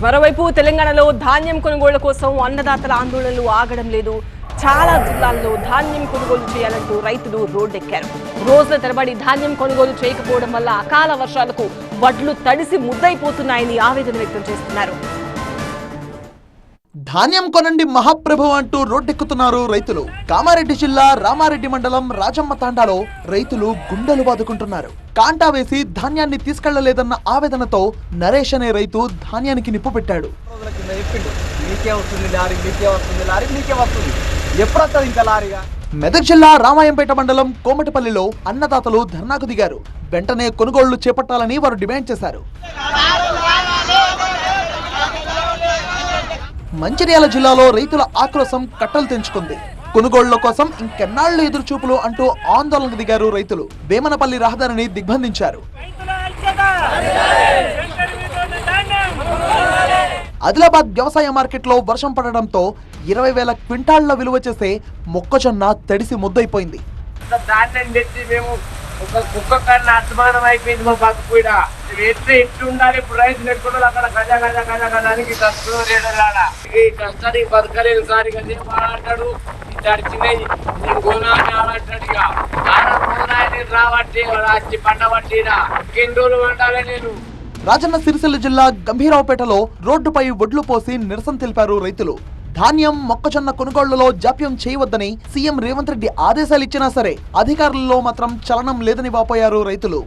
మరోవైపు తెలంగాణలో ధాన్యం కొనుగోళ్ల కోసం అన్నదాతల ఆందోళనలు ఆగడం లేదు. చాలా జిల్లాల్లో ధాన్యం కొనుగోలు చేయాలంటూ రైతులు రోడ్డెక్కారు. రోజుల తరబడి ధాన్యం కొనుగోలు చేయకపోవడం వల్ల అకాల వర్షాలకు వడ్లు తడిసి ముద్దైపోతున్నాయని ఆవేదన వ్యక్తం చేస్తున్నారు. ధాన్యం కొనండి మహాప్రభు అంటూ రోడ్డెక్కుతున్నారు రైతులు. కామారెడ్డి జిల్లా రామారెడ్డి మండలం రాజమ్మ తాండాలో రైతులు గుండెలు బాదుకుంటున్నారు. కాంటా వేసి ధాన్యాన్ని తీసుకెళ్లలేదన్న ఆవేదనతో నరేష్ అనే రైతు ధాన్యానికి నిప్పు పెట్టాడు. మెదక్ జిల్లా రామాయంపేట మండలం కోమటిపల్లిలో అన్నదాతలు ధర్నాకు దిగారు. వెంటనే కొనుగోళ్లు చేపట్టాలని వారు డిమాండ్ చేశారు. మంచిర్యాల జిల్లాలో రైతుల ఆక్రోశం కట్టలు తెంచుకుంది. కొనుగోళ్ల కోసం ఇంకెన్నాళ్లు ఎదురుచూపులు అంటూ ఆందోళనకు దిగారు రైతులు. వేమనపల్లి రహదారిని దిగ్బంధించారు. ఆదిలాబాద్ వ్యవసాయ మార్కెట్లో వర్షం పడడంతో 20,000 క్వింటాళ్ల విలువ చేసే మొక్కజొన్న తడిసి ముద్దైపోయింది. కుక్క కన్నా అసమానం అయిపోయింది మా పక్క కూడా. ఎట్లుండాలి ఇప్పుడు రైతులు ఎట్టుకుంటారు అక్కడ గజ గజ గజ గజానికి ఈ కష్టానికి బతకలేదు. కానీ అంటాడు తడిచినాయి నేను గోనాన్ని ఆడంటాడు. ఇక రాబట్టి వచ్చి పండబట్టినా ఎన్ని రోజులు వండాలి నేను. రాజన్న సిరిసిల్ల జిల్లా గంభీరావుపేటలో రోడ్డుపై వడ్లు పోసి నిరసన తెలిపారు రైతులు. ధాన్యం మొక్కజొన్న కొనుగోళ్లలో జాప్యం చేయవద్దని సీఎం రేవంత్ రెడ్డి ఆదేశాలు ఇచ్చినా సరే అధికారులలో మాత్రం చలనం లేదని వాపోయారు రైతులు.